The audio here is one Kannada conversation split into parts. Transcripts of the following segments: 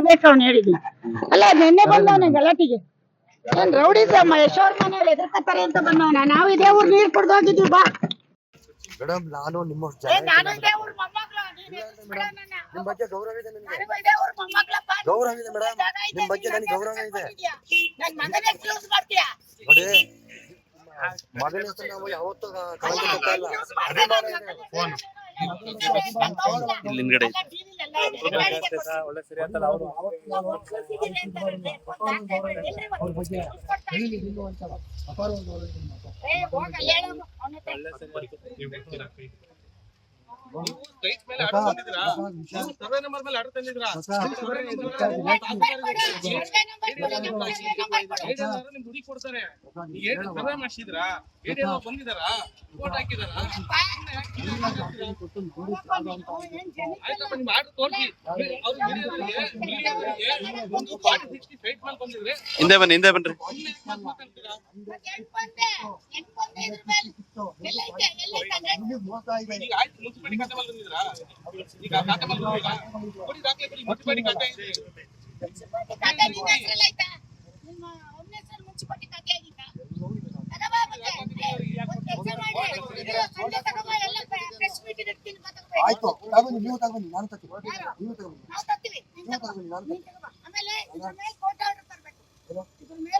ಬೇಕು ಅವ್ನು ಹೇಳಿದ್ನ ಅಲ್ಲ ನಿನ್ನೆ ಬಂದವನ ಗಲಾಟಿಗೆ ಏನ್ ರೌಡಿಸಮ್ ಯಶೋರ್ ಮನೇಲಿ ಎದುರ್ಕತ್ತಾರೆ ಅಂತ ಬಂದವನ ನಾವು ಇದೇ ಊರ್ ನೀರ್ ಕುಡ್ದು ಹೋಗಿದ್ವಿ ಬಾ ಮೇಡಮ್ ನಾನು ನಿಮ್ಮ ನಾನು ಇದೇ ಊರ್ ಮೊಮ್ಮಗಳು ನಿಮ್ ಬಗ್ಗೆ ಗೌರವ ಇದೆ ನನಗೆ ಗೌರವ ಇದೆ ಮೇಡಮ್ ನಿಮ್ ಬಗ್ಗೆ ನನಗೆ ಗೌರವ ಇದೆ ನನ್ ಮಗನೇ ಕ್ಲೋಸ್ ಮಾಡ್ತೀಯಾ ನೋಡಿ ಮಗನ ಹೆಸರು ನಾವು ಯಾವತ್ತೂ ಕಳ್ಕೊಳ್ತಾ ಇಲ್ಲ ಅಭಿಮಾನ ಇದೆ ಫೋನ್ ಇಲ್ಲಿ ಹಿಂದ್ಗಡೆ ಒಳ್ಳೆ ಸರಿ ಅಂತಲ್ಲ ಅವರು ಸರ್ವೆ ನಂಬರ್ ಮೇಲೆ ಆರ್ಡರ್ ತಂದಿದ್ರಾ ನಿಮ್ ಹುಡುಗಿ ಕೊಡ್ತಾರೆ ಸರ್ವೆ ಮಾಡಿಸಿದ್ರಾ ಬಂದಿದಾರಾ ರಿಪೋರ್ಟ್ ಹಾಕಿದಾರಾ ಆಯ್ತಪ್ಪ ನಿಮ್ ಆರ್ಡರ್ ತೋರಿಸಿ ಒಂದು 60 ಫೈಟ್ ಮೇಲೆ ಬಂದಿದ್ರೆ ಹಿಂದೆ ಬನ್ರಿ ಈಗ ಆಯ್ತು ಮುನ್ಸಿಪಾಲಿಟಿ ಖಾತೆ ಮೇಲೆ ಬಂದಿದ್ರಾ ಈಗ ಖಾತೆ ಮೇಲೆ ಬಂದಿಲ್ಲ ಕೊಡಿ ದಾಖಲೆ ಕೊಡಿ ಮುನ್ಸಿಪಾಲಿಟಿ ಖಾತೆ ಆಯ್ತು ತಗೊಂಡು ನೀವು ತಗೊಂಡು ನಾನು ತಗೊಂಡು ನೀವು ತಗೊಂಡು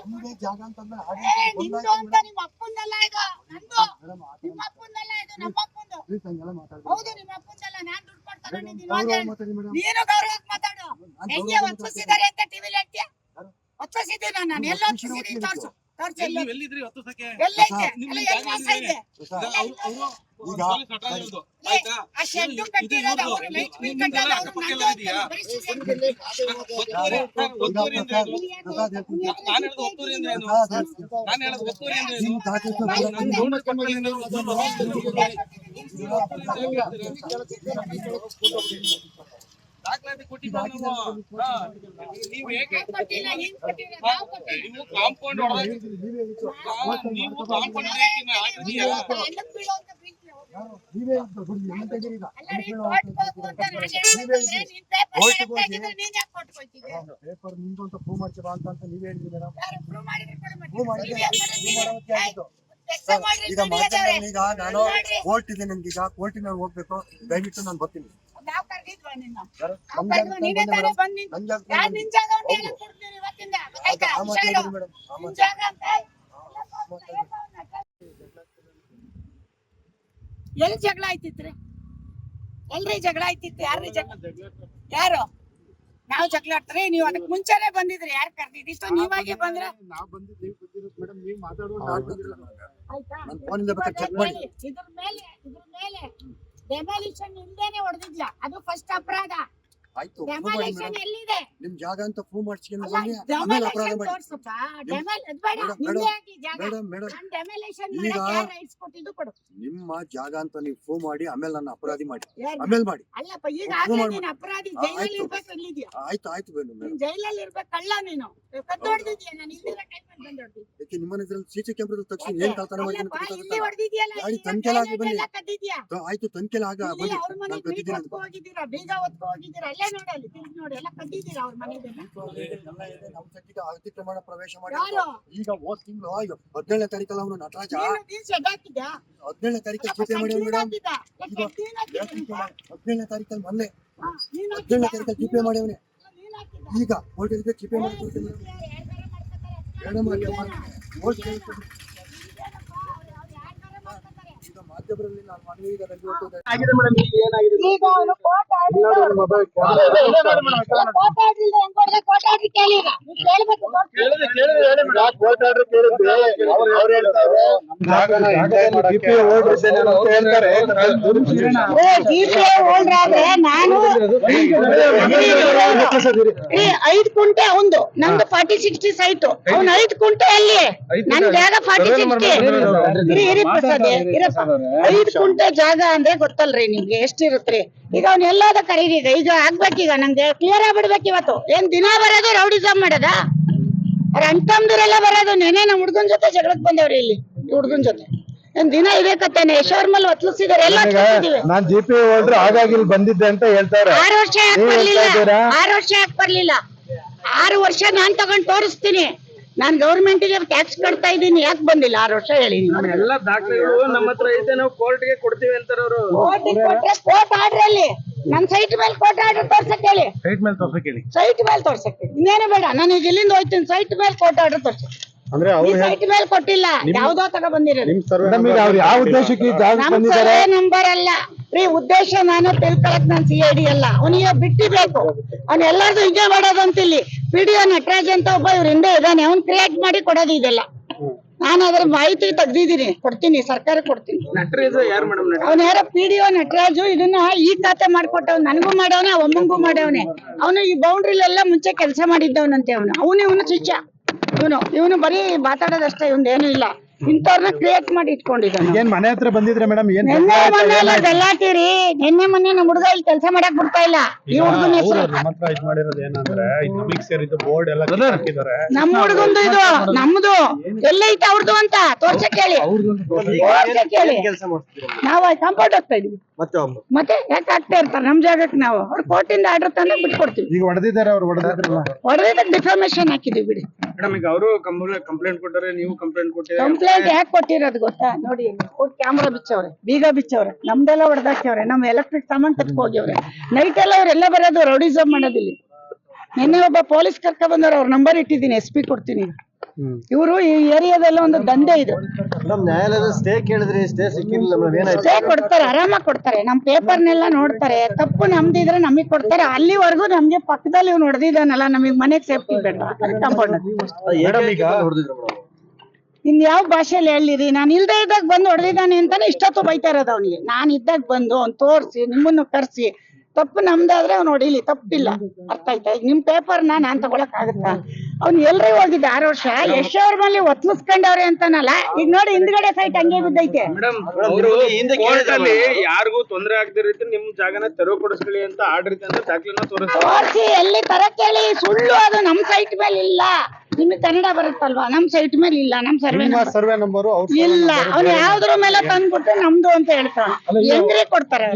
ನಿಮ್ಗೆ ಜಾಗ ಅಂತಂದ್ರೆ ನಿಮ್ಮ ಅಪ್ಪಂದಲ್ಲ ಇದು ನಂದು ನಿಮ್ಮ ಅಪ್ಪಂದಲ್ಲ ಇದು ನಮ್ಮ ಅಪ್ಪಂದು ಹೌದು ನಿಮ್ಮ ಅಪ್ಪಂದಲ್ಲ ನಾನ್ ದುಡ್ಡು ಕೊಟ್ಟು ತಗೊಂಡಿದ್ದೀನಿ ನೀನು ಗೌರವಕ್ಕೆ ಮಾತಾಡು ಹೆಂಗೆ ಒತ್ತಿಸಿದ್ದಾರೆ ಅಂತ ಟಿವಿಲಿ ಹೇಳ್ತೀಯ ಒತ್ತಿಸಿದ್ದೀನಿ ನಾನು ಎಲ್ಲ ಒತ್ತಿಸಿದ್ದೀನಿ ತೋರ್ಸು ತೋರ್ಸು ಎಲ್ಲಿದ್ರಿ ಹೊತ್ತಸಕ್ಕೆ ಎಲ್ಲೈತೆ ಎಲ್ಲ ಎಲ್ಲಿ ವಾಸ ಇದೆ ಆಯ್ತಾ ಆ ಶೆಡ್ಡು ಕಟ್ಟಿರೋದು ಅವರು ಲೈಟ್ ಬಿಲ್ ಕಟ್ಟಲ್ಲ ಅವರು ನಾನು ಹೇಳೋದು ಒತ್ತೂರಿ ಅಂದ್ರೆ ಏನು ನಾನು ಹೇಳೋದು ಒತ್ತೂರಿ ಅಂದ್ರೆ ದಾಖಲಾತಿ ಕೊಟ್ಟಿದ್ದೀವಿ ನೀವು ಹೇಗೆ ನೀವು ಕಾಂಪೌಂಡ್ ನೀವು ಕಾಂಪೌಂಡ್ ಪೇಪರ್ ನಿಂದು ಅಂತ ಪ್ರೂವ್ ಮಾಡ್ತೀವ ಅಂತ ನೀವ್ ಹೇಳಿದ್ರಿ ಮೇಡಮ್ ಈಗ ಈಗ ನಾನು ಕೋರ್ಟ್ ಇದೆ ನನ್ಗೆ ಈಗ ಕೋರ್ಟಿನ ಹೋಗ್ಬೇಕು ದಯವಿಟ್ಟು ನಾನು ಬರ್ತೀನಿ ಎಲ್ಲಿ ಜಗಳ ಆಯ್ತಿತ್ರಿ ಎಲ್ರಿ ಜಗಳ ಆಯ್ತಿತ್ತು ಯಾರ್ರಿ ಯಾರು ನಾವು ಜಗಳ ಆಡ್ತೀರಿ ನೀವು ಅದಕ್ಕೆ ಮುಂಚೆನೆ ಬಂದಿದ್ರಿ ಯಾರು ಕರ್ದಿದ್ದು ನೀವಾಗೆ ಬಂದ್ರ ಇದ್ರ ಮೇಲೆ ಡೆಮಾಲಿಷನ್ ಇಲ್ದೇನೆ ಹೊಡೆದಿದ್ಲ ಅದು ಫಸ್ಟ್ ಅಪರಾಧ ಆಯ್ತು ಡೆಮಾಲಿಷನ್ ಎಲ್ಲಿದೆ ನಿಮ್ ಜಾಗ ಅಂತ ಪ್ರೂವ್ ಮಾಡ್ಸ್ಕೊಂಡು ನಿಮ್ಮ ಜಾಗ ಅಂತ ನೀವು ಪ್ರೂವ್ ಮಾಡಿ ಆಮೇಲೆ ನನ್ನ ಅಪರಾಧಿ ಮಾಡಿ ಆಮೇಲೆ ಮಾಡಿ ಅಲ್ಲಪ್ಪ ಈಗ ಅಪರಾಧಿ ಜೈಲಲ್ಲಿ ಇರ್ಬೇಕು ಇಲ್ಲಿದ್ಯಾ ಆಯ್ತು ಆಯ್ತು ಬೇಡ ಜೈಲಲ್ಲಿ ಇರ್ಬೇಕು ಕಳ್ಳ ನೀನು ಕದ್ದೊಡ್ದಿದ್ಯಾ ನಾನು ಇಲ್ಲಿರ ಕೈ ಮೇಲೆ ಬಂದೊಡ್ದಿ ಯಾಕೆ ನಿಮ್ಮನೆ ಇದ್ರಲ್ಲಿ ಸಿಸಿ ಕ್ಯಾಮೆರಾ ತಕ್ಷಣ ಏನ್ ಕಳ್ತನ ಮಾಡಿ ಇಲ್ಲಿ ಹೊಡೆದಿದ್ಯಲ್ಲ ಗಾಡಿ ತನಿಖೆಲ್ಲ ಆಗಿ ಬನ್ನಿ ಕದ್ದಿದ್ಯಾ ಆಯ್ತು ತನಿಖೆಲ್ಲ ಆಗ ಬನ್ನಿ ಅವ್ರ ಮನೆ ಬೀಗ ಹೊತ್ಕೊ ಹೋಗಿದ್ದೀರಾ ಬೀಗ ಹೊತ್ಕೊ ಹೋಗಿದ್ದೀರಾ ಅಲ್ಲೇ ನೋಡಲ್ಲಿ ತಿರುಗಿ ನೋಡಿ ಎಲ್ಲ ಕದ್ದಿದ್ದೀರಾ ಅವ್ರ ಮನೆಗೆಲ್ಲ ನಮ್ಮ ಸದ್ಯಕ್ಕೆ ಅತಿಕ್ರಮಣ ಪ್ರವೇಶ ಮಾಡಿ ಈಗ ಹೋದ್ ತಿಂಗಳು 17ನೇ ತಾರೀಕಲ್ಲ ಅವನು ನಟರಾಜ 17ನೇ ತಾರೀಕು ಜೊತೆ ಮಾಡಿ ಮೇಡಮ್ 17ನೇ ತಾರೀಕಲ್ಲಿ ಮೊನ್ನೆ 17ನೇ ತಾರೀಕಲ್ಲಿ ಜಿಪೇ ಮಾಡಿವನೆ ಈಗ ಹೋಟೆಲ್ಗೆ ಜಿಪೇ ಮಾಡಿ ಕೊಡ್ತೀನಿ ಮೇಡಮ್ ಈಗ ಮಾಧ್ಯಮದಲ್ಲಿ ನಾನು ಮನವಿ ಈಗ ನಾನು 5 ಕುಂಟೆ ಅವಂದು ನಮ್ದು 40-60 ಸೈಟು ಅವ್ನು 5 ಕುಂಟೆ ಅಲ್ಲಿ ನನ್ ಜಾಗ 40-60 ಇರಪ್ಪ 5 ಕುಂಟೆ ಜಾಗ ಅಂದ್ರೆ ಗೊತ್ತಲ್ರಿ ನಿಮ್ಗೆ ಎಷ್ಟಿರುತ್ರಿ ಈಗ ಅವ್ನ ಎಲ್ಲಾದ ಕರೀರಿ ಈಗ ಆಗ್ಬೇಕೀಗ ನಂಗೆ ಕ್ಲಿಯರ್ ಆಗ್ಬಿಡ್ಬೇಕು ಇವತ್ತು ಏನ್ ದಿನ ಬರೋದು ರೌಡಿಸಮ್ ಮಾಡದ ಅವ್ರ ಅಣ್ತಮ್ದಿರೆಲ್ಲ ಬರೋದು ನೆನೆ ನಮ್ ಹುಡ್ಗನ್ ಜೊತೆ ಜಗಳಕ್ ಬಂದೇವ್ರಿ ಇಲ್ಲಿ ಹುಡ್ಗನ್ ಜೊತೆ ಏನ್ ದಿನ ಇದೇ ಕತ್ತೇನೆ ಶೋರ್ಮಲ್ ಒತ್ಲಿಸಿದಾರೆ ಎಲ್ಲ ಹಚ್ಕೊಂಡಿದೀವಿ. ನಾನ್ GP ಹೋಲ್ಡ್ರು ಹಾಗಾಗಿ ಇಲ್ಲಿ ಬಂದಿದ್ದೆ ಅಂತ ಹೇಳ್ತಾರೆ. 6 ವರ್ಷ ಯಾಕೆ ನೀವ್ ಬರ್ಲಿಲ್ಲ? ಹೇಳ್ತಾ ಇದ್ದೀರಾ? 6 ವರ್ಷ ಯಾಕೆ ಬರ್ಲಿಲ್ಲ? 6 ವರ್ಷ ನಾನ್ ತಗೊಂಡ್ ತೋರಿಸ್ತೀನಿ. ನಾನ್ ಗೌರ್ಮೆಂಟ್ ಗೆ ಟ್ಯಾಕ್ಸ್ ಕಟ್ತಾ ಇದ್ದೀನಿ, ಯಾಕೆ ಬಂದಿಲ್ಲ 6 ವರ್ಷ ಹೇಳಿ ನೀವು? ಎಲ್ಲ ದಾಖಲೆಗಳು ನಮ್ಮ ಹತ್ರ ಐತೆ, ನಾವು ಕೋರ್ಟ್ಗೆ ಕೊಡ್ತೀವಿ ಅಂತಾರೆ ಅವರು. ಕೋರ್ಟ್ ಆರ್ಡರ್ ಅಲ್ಲಿ ನನ್ ಸೈಟ್ ಮೇಲೆ ಕೋರ್ಟ್ ಆರ್ಡರ್ ತೋರ್ಸಕ್ ಹೇಳಿ. ಸೈಟ್ ಮೇಲೆ ತೋರ್ಸಕ್ ಹೇಳಿ. ಸೈಟ್ ಮೇಲೆ ತೋರ್ಸಕ್ ಹೇಳಿ. ಇನ್ನೇನು ಬೇಡ, ನಾನು ಈಗ ಇಲ್ಲಿಂದ ಹೋಯ್ತೀನಿ, ಸೈಟ್ ಮೇಲೆ ಕೋರ್ಟ್ ಆರ್ಡರ್ ತೋರ್ಸಿ. ಅಂದ್ರೆ ಈ ಸೈಟ್ ಮೇಲೆ ಕೊಟ್ಟಿಲ್ಲ, ಯಾವ್ದೋ ತಗ ಬಂದಿರೋದು. ಅವ್ರು ಯಾವ ಉದ್ದೇಶಕ್ಕೆ ಈ ಜಾಗಕ್ಕೆ ನಮ್ ಬಂದಿದ್ದಾರೆ? ಸರ್ವೆ ನಂಬರ್ ಅಲ್ಲ ರೀ, ಉದ್ದೇಶ ನಾನು ತಿಳ್ಕೊಳಕ್ ನಾನು CID ಅಲ್ಲ. ಅವನಿಗೆ ಬಿಟ್ಟಿಬೇಕು, ಅವ್ನ ಎಲ್ಲಾರ್ದು ಹಿಂಗೆ ಮಾಡೋದಂತ. ಇಲ್ಲಿ PDO ನಟರಾಜ್ ಅಂತ ಒಬ್ಬ ಇವ್ರ ಹಿಂದೆ ಇದ್ದಾನೆ, ಅವ್ನ್ ಕ್ರಿಯೇಟ್ ಮಾಡಿ ಕೊಡೋದು ಇದೆಲ್ಲ. ನಾನು ಅದ್ರ ಮಾಹಿತಿ ತೆಗ್ದಿದ್ದೀನಿ, ಕೊಡ್ತೀನಿ, ಸರ್ಕಾರ ಕೊಡ್ತೀನಿ. ನಟರಾಜು ಯಾರು ಮೇಡಮ್? ಅವ್ನ ಯಾರೋ PDO ನಟರಾಜು ಇದನ್ನ ಈ ಖಾತೆ ಮಾಡ್ಕೊಟ್ಟವ್, ನನಗೂ ಮಾಡವನೆ, ಅಮ್ಮಂಗೂ ಮಾಡವನೆ. ಅವನು ಈ ಬೌಂಡ್ರಿಲೆಲ್ಲ ಮುಂಚೆ ಕೆಲಸ ಮಾಡಿದ್ದವನಂತೆ. ಇವನು ಶಿಷ್ಯ. ಇವನು ಬರೀ ಮಾತಾಡೋದಷ್ಟೇ, ಇವಂದೇನು ಇಲ್ಲ. ಇಂಥವ್ರನ್ನ ಕ್ರಿಯೇಟ್ ಮಾಡಿ ಇಟ್ಕೊಂಡಿದ್ದಾನೆ. ಏನ್ ಮನೆ ಹತ್ರ ಬಂದಿದ್ರೆ ಮೇಡಮ್? ಏನ್ ನಿನ್ನೆ ಮೊನ್ನೆ ಎಲ್ಲ ಗಲಾಟಿರಿ. ನಿನ್ನೆ ಮೊನ್ನೆ ನಮ್ಮ ಹುಡುಗ ಇಲ್ಲಿ ಕೆಲಸ ಮಾಡಕ್ ಬಿಡ್ತಾ ಇಲ್ಲ. ಈ ಹುಡುಗನ ಹೆಸರು ನಮ್ಮ ಹತ್ರ ಇದ್ ಮಾಡಿರೋದು ಏನಂದ್ರೆ ನಮಗೆ ಸೇರಿದ್ದು ಬೋರ್ಡ್ ಎಲ್ಲ ಹಾಕಿದ್ದಾರೆ. ನಮ್ಮ ಹುಡುಗಂದು, ಇದು ನಮ್ದು. ಎಲ್ಲೈತೆ ಅವ್ರದ್ದು ಅಂತ ತೋರ್ಸಕ್ ಹೇಳಿ, ತೋರ್ಸಕ್ ಹೇಳಿ. ನಾವು ಕಾಂಪೌಂಡ್ ಹೋಗ್ತಾ ಇದೀವಿ, ಮತ್ತೆ ಯಾಕೆ ಆಗ್ತಾ ಇರ್ತಾರೆ ನಮ್ ಜಾಗಕ್ಕೆ? ನಾವು ಅವ್ರ ಕೋರ್ಟಿಂದ ಆರ್ಡರ್ ತಂದಾಗ ಬಿಟ್ಕೊಡ್ತೀವಿ. ಈಗ ಹೊಡೆದಿದ್ದಾರೆ, ಅವ್ರು ಹೊಡೆದಿದ್ರಲ್ಲ. ಹೊಡೆದಿದ್ದಕ್ಕೆ ಡಿಫಾರ್ಮೇಶನ್ ಹಾಕಿದೀವಿ ಬಿಡಿ. ಮೇಡಮ್ ಈಗ ಅವರು ಕಂಪ್ಲೇಂಟ್ ಕೊಟ್ಟಾರೆ, ನೀವು ಕಂಪ್ಲೇಂಟ್ ಕೊಟ್ಟಿದ್ದೀರಾ. ಕಂಪ್ಲೇಂಟ್ ಯಾಕೆ ಕೊಟ್ಟಿರೋದು ಗೊತ್ತಾ? ನೋಡಿ, ಕ್ಯಾಮ್ರಾ ಬಿಚ್ಚವ್ರೆ, ಬೀಗ ಬಿಚ್ಚವ್ರೆ, ನಮ್ದೆಲ್ಲ ಹೊಡೆದಾಕ್ಯವ್ರೆ, ನಮ್ ಎಲೆಕ್ಟ್ರಿಕ್ ಸಾಮಾನ್ ಕತ್ಕೊ ಹೋಗ್ಯವ್ರೆ. ನೈಟ್ ಎಲ್ಲ ಅವ್ರೆಲ್ಲ ಬರೋದು ರೌಡಿಸಮ್ ಮಾಡೋದಿಲ್ಲಿ. ನಿನ್ನೆ ಒಬ್ಬ ಪೊಲೀಸ್ ಕರ್ಕ ಬಂದವ್ರು, ಅವ್ರ ನಂಬರ್ ಇಟ್ಟಿದ್ದೀನಿ, SP ಕೊಡ್ತೀನಿ. ಇವರು ಈ ಏರಿಯಾದೆಲ್ಲ ಒಂದು ದಂಧೆ ಇದು. ನ್ಯಾಯಾಲಯದ ಸ್ಟೇ ಕೇಳಿದ್ರಿ, ಸ್ಟೇ ಸಿಕ್ಕಿಲ್ಲ ಮೇಡಮ್. ಏನಾಯ್ತು? ಸ್ಟೇ ಕೊಡ್ತಾರೆ, ಆರಾಮಾಗಿ ಕೊಡ್ತಾರೆ. ನಮ್ ಪೇಪರ್ನೆಲ್ಲ ನೋಡ್ತಾರೆ, ತಪ್ಪು ನಮ್ದಿದ್ರೆ ನಮಗ್ ಕೊಡ್ತಾರೆ. ಅಲ್ಲಿವರೆಗೂ ನಮ್ಗೆ ಪಕ್ಕದಲ್ಲಿ ಇವ್ನು ಹೊಡೆದಿದ್ದಾನಲ್ಲ, ನಮಗ್ ಮನೆಗ್ ಸೇಫ್ಟಿ ಬೇಡ. ಕಾಂಪೌಂಡ್ ಇನ್ ಯಾವ ಭಾಷೆಯಲ್ಲಿ ಹೇಳಿರಿ? ನಾನು ಇಲ್ದೇ ಇದ್ದಾಗ ಬಂದು ಹೊಡೆದಿದ್ದಾನೆ ಅಂತಾನೆ ಇಷ್ಟೊತ್ತು ಬೈತಾ ಇರೋದು ಅವನಿಗೆ. ನಾನು ಇದ್ದಾಗ ಬಂದು ಅವ್ನು ತೋರಿಸಿ, ನಿಮ್ಮನ್ನು ಕರ್ಸಿ, ತಪ್ಪು ನಮ್ದಾದ್ರೆ ಅವ್ನು ಹೊಡಿಲಿ, ತಪ್ಪಿಲ್ಲ. ಅರ್ಥ ಆಯ್ತಾ? ಈಗ ನಿಮ್ ಪೇಪರ್ನ ನಾನ್ ತಗೊಳಕ್ ಆಗುತ್ತಾ? ಅವ್ನು ಎಲ್ರಿ ಹೋಗಿದ್ದ 6 ವರ್ಷ, ಅವ್ರ ಮೇಲೆ ಒತ್ಲಿಸ್ಕೊಂಡವ್ರೆ ಅಂತಾನಲ್ಲ. ಈಗ ನೋಡಿ, ಹಿಂದ್ಗಡೆ ಸೈಟ್ ಹಂಗೆ ಬಿದ್ದೈತೆ. ಮೇಡಮ್ ಅವರು ಕೋರ್ಟ್ ಅಲ್ಲಿ ಯಾರಿಗೂ ತೊಂದರೆ ಆಗದ ರೀತಿ ನಿಮ್ ಜಾಗನ ತೆರವುಪಡಿಸ್ಕೊಳ್ಳಿ ಅಂತ ಆರ್ಡರ್ ಇದೆ ಅಂತ ದಾಖಲೆನ ತೋರಿಸಿ. ಎಲ್ಲಿ ತರಕ್ ಹೇಳಿ? ಸುಳ್ಳು, ಅದು ನಮ್ ಸೈಟ್ ಮೇಲೆ ಇಲ್ಲ. ನಿಮ್ಗೆ ಕನ್ನಡ ಬರುತ್ತಲ್ವಾ? ನಮ್ ಸೈಟ್ ಮೇಲೆ ಇಲ್ಲ, ನಮ್ ಸರ್ವೆ ನಂಬರ್ ಇಲ್ಲ. ಅವ್ನು ಯಾವ್ದ್ರ ಮೇಲೆ ತಂದ್ಬಿಟ್ಟು ನಮ್ದು ಅಂತ ಹೇಳ್ತಾನೆ. ಹೆಂಗ್ರಿ ಕೊಡ್ತಾರೆ?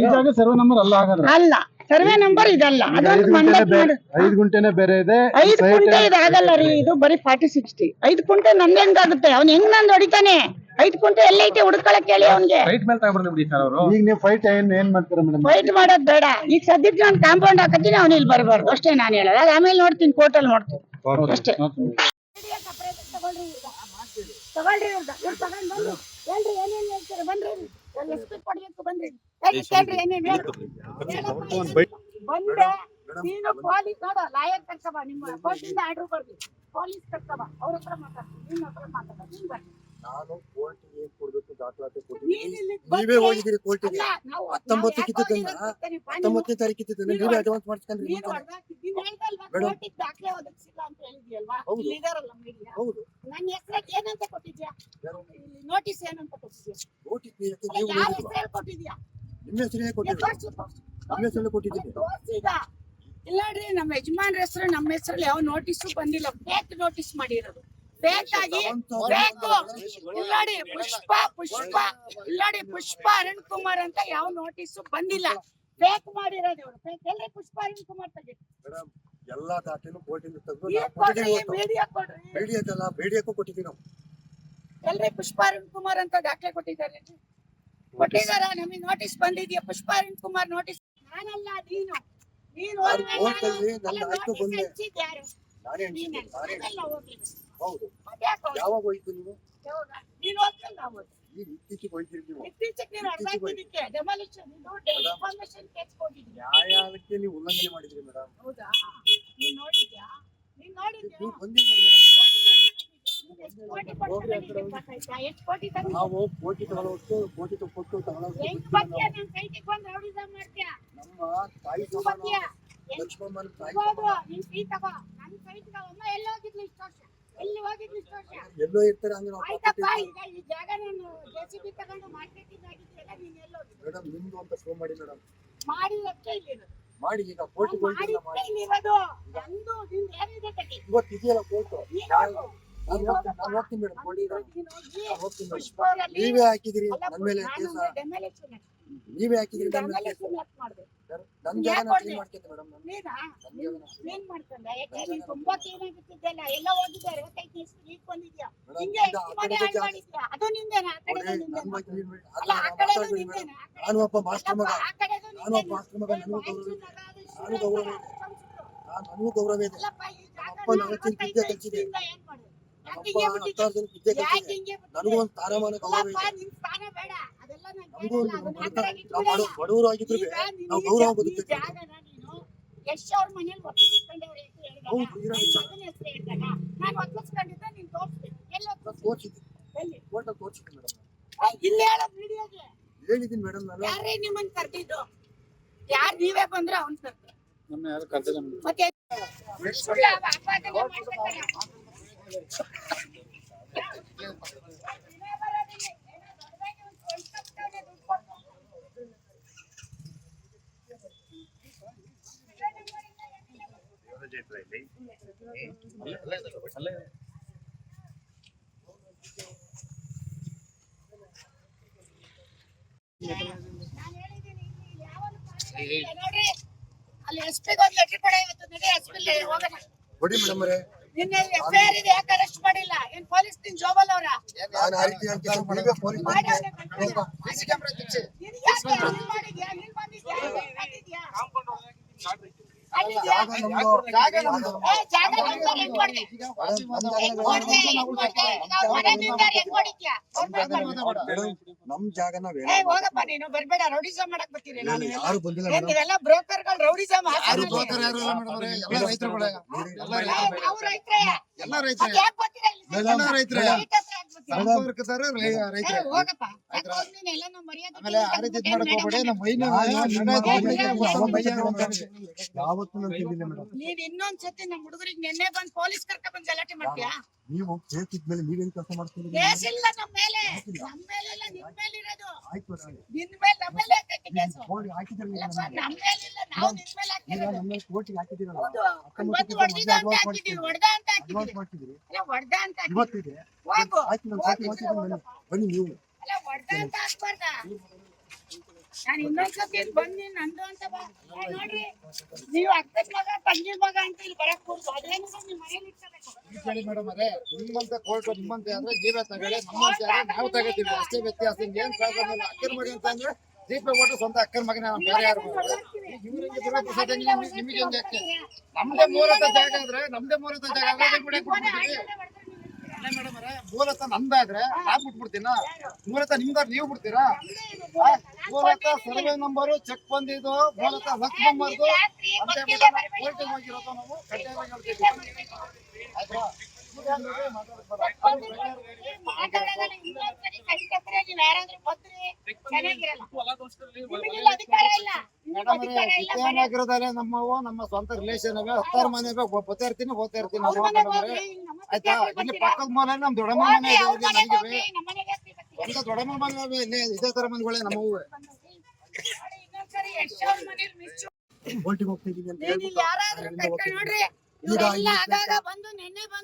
ಸರ್ವೆ ನಂಬರ್ ಅಲ್ಲ, ಹಾಗಾದ್ರೆ ಅಲ್ಲ, ಸರ್ವೆ ನಂಬರ್ ಇದಲ್ಲ. ಅದೊಂದು ಮಂಡಪ ಮಾಡಿ 5 ಗುಂಟೆನೆ ಬೇರೆ ಇದೆ. 5 ಕುಂಟೆ ಇದಾಗಲ್ಲ ರೀ, ಇದು ಬರೀ 40-60. 5 ಕುಂಟೆ ನಂದ್ ಹೆಂಗಾಗುತ್ತೆ? ಅವ್ನು ಹೆಂಗ್ ನಂದ್ ಹೊಡಿತಾನೆ? 5 ಕುಂಟೆ ಎಲ್ಲೈತೆ ಹುಡ್ಕೊಳಕ್ ಹೇಳಿ ಅವ್ನಿಗೆ. ಈಗ ನೀವು ಫೈಟ್ ಏನ್ ಮಾಡ್ತೀರಾ ಮೇಡಮ್? ಫೈಟ್ ಮಾಡೋದ್ ಬೇಡ. ಈಗ ಸದ್ಯಕ್ಕೆ ನಾನು ಕಾಂಪೌಂಡ್ ಹಾಕತ್ತೀನಿ, ಅವ್ನು ಇಲ್ಲಿ ಬರಬಾರ್ದು ಅಷ್ಟೇ ನಾನು ಹೇಳೋದು. ಅದು ಆಮೇಲೆ ನೋಡ್ತೀನಿ, ಕೋರ್ಟಲ್ಲಿ ನೋಡ್ತೀನಿ ಅಷ್ಟೇ. ತಗೊಳ್ರಿ, ಇವ್ರು ತಗೊಂಡ್ ಬನ್ನಿ. ಹೇಳ್ರಿ ಏನೇನ್ ಹೇಳ್ತೀರಿ, ಬನ್ರಿ. SP ಕೊಡ್ಬೇಕು, ಬನ್ರಿ. ಕೇಳ್ರಿ ಏನೇನ್ ಬಂದೆ. ನೀನು ಪೊಲೀಸ್ ನೋಡು, ಲಾಯರ್ ಕರ್ಕಬ, ನಿಮ್ಮ ಕೋರ್ಟಿಂದ ಆರ್ಡರ್ ಬರ್ಲಿ, ಪೊಲೀಸ್ ಕರ್ಕಬ, ಅವ್ರ ಹತ್ರ ಮಾತಾಡ್ತೀನಿ, ನಿನ್ನ ಹತ್ರ ಮಾತಾಡ. ನೀನ್ ಬನ್ನಿ. ನಾನು ಕೋರ್ಟಿಗೆ ಏನ್ ಕೊಡ್ಬೇಕು ದಾಖಲಾತಿ ಕೊಟ್ಟಿದ್ದೀನಿ. ನೀವೇ ಹೋಗಿದ್ದೀರಿ ಕೋರ್ಟಿಗೆ. 19 ಕಿತ್ತದನ್ನ 19ನೇ ತಾರೀಕು ಕಿತ್ತದನ್ನ ನೀವೇ ಅಡ್ವಾನ್ಸ್ ಮಾಡಿಸ್ಕೊಂಡ್ರಿ. ದಾಖಲೆ ಒದಗಿಸಿಲ್ಲ ಅಂತ ಹೇಳಿದ್ಯಲ್ವಾ? ಹೌದು. ಇದಾರಲ್ಲ ಮೀಡಿಯಾ, ಹೌದು. ನನ್ನ ಹೆಸರಿಗೆ ಏನಂತ ಕೊಟ್ಟಿದ್ಯಾ? ನೋಟಿಸ್ ಏನಂತ ಕೊಟ್ಟಿದ್ಯಾ? ನೋಟಿಸ್ ನೀವು ಯಾರ ಹೆಸರು ಕೊಟ್ಟಿದ್ಯಾ? ನಿಮ್ಮ ಹೆಸರೇ ಕೊಟ್ಟಿದ್ದೀನಿ. ನಿಮ್ಮ ಹೆಸರೇ ಕೊಟ್ಟಿದ್ದೀನಿ. ಇಲ್ಲ ನೋಡ್ರಿ, ನಮ್ಮ ಯಜಮಾನ್ರ ಹೆಸರು, ನಮ್ಮ ಹೆಸರಲ್ಲಿ ಯಾವ ನೋಟಿಸ್ ಬಂದಿಲ್ಲ. ಫೇಕ್ ನೋಟಿಸ್ ಮಾಡಿರೋದು, ಫೇಕ್ ಆಗಿ ಬೇಕು. ಇಲ್ಲಾಡಿ ಪುಷ್ಪ ಅರುಣ್ ಕುಮಾರ್ ಅಂತ ಯಾವ ನೋಟಿಸ್ ಬಂದಿಲ್ಲ. ಫೇಕ್ ಮಾಡಿರೋದು ಇವರು. ಫೇಕ್ ಎಲ್ರಿ ಪುಷ್ಪ ಅರುಣ್ ಕುಮಾರ್ ತೆಗಿ. ಮೇಡಮ್, ಎಲ್ಲಾ ದಾಖಲೆನೂ ಕೋರ್ಟಿಂದ ತೆಗೆದು ಮೀಡಿಯಾ ಕೊಡ್ರಿ. ಮೀಡಿಯಾಕ್ಕಲ್ಲ, ಮೀಡಿಯಾಕ್ಕೂ ಕೊಟ್ಟಿದ್ದೀನಿ ನಾವು. ಎಲ್ರಿ ಪುಷ್ಪ ಅರುಣ್ ಕುಮಾರ್ ಅಂತ ದಾಖಲೆ ಕೊಟ್ಟಿದ್ದಾರೆ? ಕೊಟ್ಟಿದಾರ? ನಮಗೆ ನೋಟಿಸ್ ಬಂದಿದ್ಯಾ? ಪುಷ್ಪ ಅರುಣ್ ಕುಮಾರ್ ನೋಟಿಸ್. ನಾನಲ್ಲ, ನೀನು ಕೋರ್ಟಲ್ಲಿ ನನ್ನ ಆಯ್ತು ಬಂದೆ. ನಾನೇ ಹೌದು. ಯಾವಾಗ ಹೋಯ್ತು ನೀವು? ನೀನು ಹೋಗ್ತಲ್ಲ ನಾವು ಈಗ ಇತ್ತೀಚೆಗೆ ಹೋಯ್ತಿರಿ ನೀವು. ಇತ್ತೀಚೆಗೆ ನೀನು ಅಡ್ವಾನ್ಸ್ ಡೆಮಾಲಿಷನ್ ಇನ್ಫಾರ್ಮೇಶನ್ ಕೇಸ್ ಕೊಟ್ಟಿದ್ದೀರಿ. ನ್ಯಾಯಾಲಯಕ್ಕೆ ನೀವು ಉಲ್ಲಂಘನೆ ಮಾಡಿದ್ರಿ ಮೇಡಮ್. ಹೌದಾ? ನೀನ್ ನೋಡಿದ್ಯಾ? ನೀವು ಬಂದಿಲ್ಲ. ಎಷ್ಟು ಕೋಟಿ ತಂದು ನಾವು ಕೋಟಿ ತಗೊಳ್ಳೋಷ್ಟು ಕೋಟಿ ಕೊಟ್ಟು ತಗೊಳ್ಳೋಷ್ಟು ಹೆಂಗ್ ಬರ್ತೀಯ? ನನ್ ಕೈಟಿಗೆ ಬಂದು ರೌಡಿಸಮ್ ಮಾಡ್ತೀಯ? ನಮ್ಮ ತಾಯಿ ಹೆಂಗ್ ಬರ್ತೀಯ? ಲಕ್ಷ್ಮಮ್ಮನ ತಾಯಿ ಹೋಗು, ನೀನ್ ಕೈ ತಗೋ. ನನ್ ಕೈಟಿಗೆ ಅಮ್ಮ ಎಲ್ಲಿ ಹೋಗಿದ್ಲು ಇಷ್ಟು ವರ್ಷ? ಎಲ್ಲಿ ಹೋಗಿದ್ಲು ಇಷ್ಟು ವರ್ಷ? ಎಲ್ಲೋ ಇರ್ತಾರೆ ಹಂಗೆ ನಾವು ಆಯ್ತಪ್ಪ, ಈಗ ಈ ಜಾಗ ನಾನು JCB ತಗೊಂಡು ಮಾರ್ಕೆಟಿಂಗ್ ಆಗಿದ್ದೆಲ್ಲ ನೀನ್ ಎಲ್ಲ ಹೋಗಿದ್ದೆ? ಮೇಡಮ್ ನಿಮ್ದು ಅಂತ ಶೋ ಮಾಡಿ ಮೇಡಮ್. ಮಾಡಿದಕ್ಕೆ ಇಲ್ಲಿರೋದು. ಮಾಡಿ ಈಗ ಕೋರ್ಟಿಗೆ ಹೋಗಿ ಮಾಡಿದ್ದಕ್ಕೆ ಇಲ್ಲಿರೋದು. ನಂದು ನಿಂದು ಏನಿದೆ ತಗಿ. ಇವತ್ತು ಇದೆಯಲ್ಲ ಕೋರ್ಟು. ನೀನ್ ಹೋಗು. ನಾನು ಹೋಗ್ತೀನಿ ಮೇಡಮ್, ನೀನ್ ಹೋಗಿ ಪುಷ್ಪ ಅವರಲ್ಲಿ ನೀವೇ ಹಾಕಿದಿರಿ ಅಲ್ಲ, ನನ್ನ ಮೇಲೆ ನಾನು ಕೇಸ, demolition ನೀವೇ ಹಾಕಿದಿರಿ ನನ್ನ ಮೇಲೆ ಕೇಸ. demolition ಯಾಕ್ ಮಾಡ್ದೆ? ನನ್ನ ನೀನ್ ಜಾಗನ ಯಾಕ್ ಕ್ಲೀನ್ ಮಾಡ್ದೆ? ಮಾಡ್ಕೊಂಡೆ ಮೇಡಮ್ ನಾನು. ನೀನಾ? ನೀನ್ ಮಾಡ್ಕೊಂಡ? ಯಾಕೆ ನೀನ್ ತುಂಬಾ ಕ್ಲೀನ್ ಆಗಿತ್ತಿದ್ದಲ್ಲ, ಎಲ್ಲ ಹೋಗಿದ್ದೆ 65 ದಿವಸ ಈಗ ಬಂದಿದ್ಯಾ. ಮೇಡಮ್, ಹಿಂಗೆ ಇದು ಎಷ್ಟು ಆ ಮನೆ ಕಡೆದು ಹಾಳ್ ಜಾಗ. ಮಾಡಿದ್ಯಾ? ಅದು ನಿಂದೇನಾ? ಆ ನೋಡಿ, ಕಡೆದು ನನ್ನ ನಿಂದೇನಾ? ಬಗ್ಗೆ ಕ್ಲೀನ್ ಮಾಡಿ. ಅಲ್ಲ, ಆ ಅದನ್ನ ಕಡೆದು ಮಾತಾಡ್ಬೇಡಿ ಮೇಡಮ್. ನಿಂದೇನಾ? ಆ ನಾನು ಒಬ್ಬ ಮಾಸ್ಟರ್ ಮಗ, ಆ ಕಡೆದು ನಾನು ಒಬ್ಬ ಮಾಸ್ಟರ್ ಮಗ, ನನಗೂ ಗೌರವ ಇದೆ. ನನಗೂ ಗೌರವ ಇದೆ. ನನಗೂ ಗೌರವ ಇದೆ. ಅಲ್ಲಪ್ಪ, ಈ ಜಾಗನ ಅಪ್ಪ ನನ್ನ ಹತ್ರ 65 ವಿದ್ಯೆ ಕಲಿಸಿದೆ. ದಿವಸದಿಂದ ಏನ್ ಮಾಡಿದೆ? ಯಾಕೆ ಅಪ್ಪ ಹಿಂಗೆ ಬಿಟ್ಟಿದ್ದೆ? 10,000 ಜನಕ್ಕೆ ವಿದ್ಯೆ ಯಾಕೆ ಕಲಿಸಿದೆ. ಹಿಂಗೆ ಬಿಟ್ಟಿದ್ದೆ? ನನಗೂ ಒಂದು ಸ್ಥಾನಮಾನ ಗೌರವ ಅಲ್ಲಪ್ಪ, ಇದೆ. ನಿನ್ ಸ್ಥಾನ ಬೇಡ, ಅದೆಲ್ಲ ನಾನ್ ನಮಗೂ ಕೇಳಲ್ಲ, ಅದನ್ನ ಆ ಕಡೆಗೆ ನಾವು ಇಟ್ಬಿಡಲ್ಲ. ಬಡವರು ಆಗಿದ್ರು ಈಗ ನೀನ್ ನಾವು ಈ ಗೌರವ ಈ ಬದುಕ್ಬೇಕು. ಜಾಗನ ನೀನು ಯಶ್ ಅವ್ರ ಮನೇಲಿ ಒಪ್ಪಿಸ್ಕೊಂಡವ್ರೆ ಅಂತ ಹೇಳಿದಾಗ, ಹೌದು, ಇರೋ ನನ್ ನಿಜ. ಮಗನ ಹೆಸ್ರು ಹೇಳಿದಾಗ, ನಾನ್ ಒಪ್ಪಿಸ್ಕೊಂಡಿದ್ದೆ, ನೀನ್ ತೋರ್ಸ್ಬೇಕು. ಎಲ್ಲಿ ನಾನು ಒಪ್ಪಿಸ್ಬೇಕು? ತೋರಿಸಿದ್ದೆ, ಎಲ್ಲಿ? ಫೋಟೋ ತೋರಿಸಿದ್ದೆ ಮೇಡಮ್. ಇಲ್ಲಿ ಹೇಳೋ ವಿಡಿಯೋಗೆ ಹೇಳಿದ್ದೀನಿ ಮೇಡಮ್ ನಾನು. ಯಾರೇ ನಿಮ್ಮನ್ ಕರ್ದಿದ್ದು? ಯಾರ್ ನೀವೇ ಬಂದ್ರೆ ಅವ್ನ್ ಕರ್ದ ಮತ್ತೆ ಸುಳ್ಳು ಅಪಾದನೆ ಮಾಡ್ತಾರೆ. ನಾನ್ ಹೇಳಿದ್ದೀನಿ, ಇಲ್ಲಿ ಯಾವನು ಪಾಸ್ ಮಾಡಿಲ್ಲ ನೋಡ್ರಿ. ಅಲ್ಲಿ ಎಸ್ಪಿಗೆ ಒಂದು ಲೆಟರ್ ಕೊಡ, ಇವತ್ತು ನಡಿ ಎಸ್ಪಿ ಹೋಗೋಣ. ಕೊಡಿ ಮೇಡಮ್ ಅವರೇ. ನಿನ್ನೆ ಎಫ್ಐಆರ್ ಇದೆ, ಯಾಕೆ ಅರೆಸ್ಟ್ ಮಾಡಿಲ್ಲ? ಏನ್ ಪೊಲೀಸ್ ನಿನ್ ಜೋಬಲ್ ಅವರ? ನಾನು ಆ ರೀತಿ ಹೇಳ್ತೀನಿ, ನೀವೇ ಪೊಲೀಸ್ ಮಾಡ್ಯಾವ್ನೆ ಸ್ವಲ್ಪ ನಿನ್ ಯಾಕೆ ನೀನ್ ಮಾಡಿದ್ಯಾ? ನೀನ್ ಬಂದಿದ್ಯಾ? ಬಂದಿದ್ಯಾ? ಅಲ್ಲಿದ್ಯಾ? ಜಾಗ ನಮ್ದು. ಜಾಗ ನಮ್ದು. ಏ, ಜಾಗ ನಿಂದವ್ರು ಹೆಂಗ್ ಮಾಡ್ದೆ? ಹೆಂಗ್ ಮಾಡ್ದೆ? ಹೆಂಗ್ ಮಾಡ್ದೆ? ನಾವು ಮನೆ ನಿಂದವ್ರು ಹೆಂಗ್ ಮಾಡಿದ್ಯಾ? ಮೇಡಮ್, ನಮ್ ಜಾಗ ನಾವೇ. ಏ, ಹೋಗಪ್ಪ ನೀನು, ಬರ್ಬೇಡ, ರೌಡಿಸಂ ಮಾಡಕ್ ಬರ್ತೀರಿ. ನಾನು ಯಾರು ಬಂದಿಲ್ಲ ಏನ್ ಮೇಡಮ್. ನೀವೆಲ್ಲ ಬ್ರೋಕರ್ಗಳು ರೌಡಿಸಂ ಯಾರು ಇಲ್ಲ ಮೇಡಮ್ ಅವರೇ. ಎಲ್ಲ ರೈತರುಗಳೇ. ನಾವು ರೈತರೇ. ಎಲ್ಲ ರೈತರೇ. ಅದ್ ಯಾಕ್ ಬರ್ತೀರಾ ಇಲ್ಲಿ? ಎಲ್ಲ ರೈತರೇ. ರೈತ ಹತ್ರ ಯಾಕ್ ಬರ್ತೀರಾ? ಸಂಪರ್ಕದಾರರು ರೈತರೇ. ಏ, ಹೋಗಪ್ಪ. ಯಾಕೋ ನೀನ್ ಎಲ್ಲ ನಮ್ಮ ಮರ್ಯಾದೆ ಆಮೇಲೆ ಆ ರೀತಿ ಏನ್ ಮಾಡಕ್ ಹೋಗ್ಬೇಡಿ. ನಮ್ಮ ಮೈನ ಯಾವತ್ತೂ ನಾನು ತಿಂದಿಲ್ಲ ಮೇಡಮ್. ನೀನ್ ಇನ್ನೊಂದ್ಸತಿ ನಮ್ಮ ಹುಡುಗರಿಗೆ ನಿನ್ನೆ ಬಂದ್ ಪೊಲೀಸ್ ಕರ್ಕ ಬಂದ್ ಗಲಾಟೆ ಮಾಡ್ತೀಯಾ? ನೀವು ಕೇಸ್ ಇದ್ಮೇಲೆ ನೀವೇನ್ ಕೆಲಸ ಮಾಡ್ತೀರಿ? ಕೇಸ್ ಇಲ್ಲ ನಮ್ಮ ಮೇಲೆ ಇಲ್ಲ, ನಿನ್ ಮೇಲೆ ಇರೋದು. ಆಯ್ತು ನಿನ್ ಮೇಲೆ ನಮ್ಮ ಮೇಲೆ ಹಾಕೈತೆ ಕೇಸು. ಕೋರ್ಟ್ ಹಾಕಿದ್ರೆ ಅಲ್ಲಪ್ಪ, ನಮ್ಮ ಮೇಲೆ ಇಲ್ಲ, ನಾವು ನಿನ್ ಮೇಲೆ ಹಾಕಿರೋದು. ನಮ್ಮ ಕೋರ್ಟಿಗೆ ಹಾಕಿದಿರಲ್ಲ. ಹೌದು, ಇವತ್ತು ಹೊಡ್ದಿದ ಅಂತ ಹಾಕಿದೀವಿ, ಹೊಡ್ದ ಅಂತ ಹಾಕಿದೀವಿ. ಮಾಡ್ತಿದ್ರಿ ಅಲ್ಲ, ಹೊಡ್ದ ಅಂತ ಹಾಕಿದೀವಿ. ಇವತ್ತಿದೆ ಹೋಗು. ಆಯ್ತು ನಾನು ಕೋರ್ಟಿಗೆ ಹಾಕಿದ್ದೀನಿ ಬನ್ನಿ ನೀವು. ಅಲ್ಲ, ಹೊಡ್ದ ಅಂತ ಹಾಕ್ಬಾರ್ದ? ನಾನು ಇನ್ನೊಂದ್ಸತಿ ಇಲ್ಲಿ ಬಂದಿ ನಂದು ಅಂತ ಬಾ. ಏ, ನೋಡ್ರಿ, ನೀವು ಅಕ್ಕನ ಮಗ ತಂಗಿ ಮಗ ಅಂತ ಇಲ್ಲಿ ಬರಕ್ ಕೂರ್ದು ಅದೇನು ನಿಮ್ ಮನೇಲಿ ಇಟ್ಕೋಬೇಕು. ಹೇಳಿ ಮೇಡಮ್ ಅವರೇ, ನಿಮ್ಮಂತ ಕೋರ್ಟ್ ನಿಮ್ಮಂತೆ ಅಂದ್ರೆ ನೀವೇ ತಗೊಳ್ಳಿ, ನಮ್ಮಂತೆ ಆದ್ರೆ ನಾವು ತಗೋತೀವಿ. ಅಷ್ಟೇ ವ್ಯತ್ಯಾಸ. ಏನ್ ಪ್ರಾಬ್ಲಮ್ ಇಲ್ಲ. ಅಕ್ಕನ ಮಗ ಅಂತ ಅಂದ್ರೆ ದೀಪ ಓಟು ಸ್ವಂತ ಅಕ್ಕನ ಮಗನ, ನಾವು ಬೇರೆ ಯಾರು ನಿಮಗೆ ಒಂದು ಯಾಕೆ? ನಮ್ದೇ ಮೂಲತ ಜಾಗ ಆದ್ರೆ ಮೇಡಮ್ ಅವರೇ, ಮೂಲತ ನಮ್ದಾದ್ರೆ ನಾವ್ ಬಿಟ್ಬಿಡ್ತೀನ? ಮೂಲತ ನಿಮ್ದಾದ್ರೆ ನೀವು ಬಿಡ್ತೀರಾ? ಮೂಲತ ಸರ್ವೆ ನಂಬರು ಚೆಕ್ ಬಂದಿದ್ದು, ಮೂಲತ ಲಕ್ ನಂಬರ್ದು ಅಂತ ಹೇಳ್ಬಿಟ್ಟು ಕೋರ್ಟಿಗೆ ಹೋಗಿರೋದು ನಾವು ಕಡ್ಡಾಯವಾಗಿ ಹೇಳ್ತೀವಿ. ಆಯ್ತಾ? ಮಾತಾಡೋದನ್ನ ಇನ್ನೊಂದ್ಸರಿ ಕೈ ಕಟ್ರೆ ನೀವ್ ಯಾರಾದ್ರೂ ಬಂದ್ರಿ ಚೆನ್ನಾಗಿರಲ್ಲ. ನಿಮಗಿಲ್ಲ ಅಧಿಕಾರ ಇಲ್ಲ. ನಿಮಗ್ ಮೇಡಮ್ ಅಧಿಕಾರ ಅವರೇ, ಇಲ್ಲ. ವಿದ್ಯಾನಗರದಲ್ಲಿ ನಮ್ಮವು ನಮ್ಮ ಸ್ವಂತ ರಿಲೇಷನ್ ಅವೆ. 10 ಮನೆ ಓದ್ತಾ ಇರ್ತೀನಿ ಅವ್ರ ಮನೆಗ್ ಹೋಗ್ರಿ, ನಮ್ಮ ಆಯ್ತಾ? ಮನೆಗ್ ಇಲ್ಲಿ ಬರ್ತೀರಾ? ಪಕ್ಕದ ಮನೆ ನಮ್ ದೊಡ್ಡಮ್ಮ ಮನೆ ಹೋಗ್ರಿ, ಇದೆ. ಅವ್ರ ಇಲ್ಲಿ ಮನೆಗ್ ನಮ್ಗೆ ಹೋಗ್ರಿ, ನಮ್ಮ ಮನೆಗ್ ಯಾಕ್ ಬರ್ತೀರಾ? ಸ್ವಂತ ದೊಡ್ಡಮ್ಮ ಮನೆ ಅವೆ. ಇಲ್ಲಿ ಇದೇ ತರ ಮನೆಗಳೇ ನಮ್ಮವು. ನೋಡಿ, ಇನ್ನೊಂದ್ಸರಿ ಯಶ್ ಅವ್ರ ಮನೇಲಿ ಮಿಸ್ ಕೋರ್ಟಿಗೆ ಹೋಗ್ತಾ ಇದೀನಿ ಅಂತ ನೀನ್ ಇಲ್ಲಿ ಯಾರಾದ್ರೂ ಕರ್ಕೊಂಡ್ ನೋಡ್ರಿ, ಈಗ ಇವ್ರೆಲ್ಲ ಈ ಆಗಾಗ ಬಂದು ನೆನ್ನೆ ಬಂದು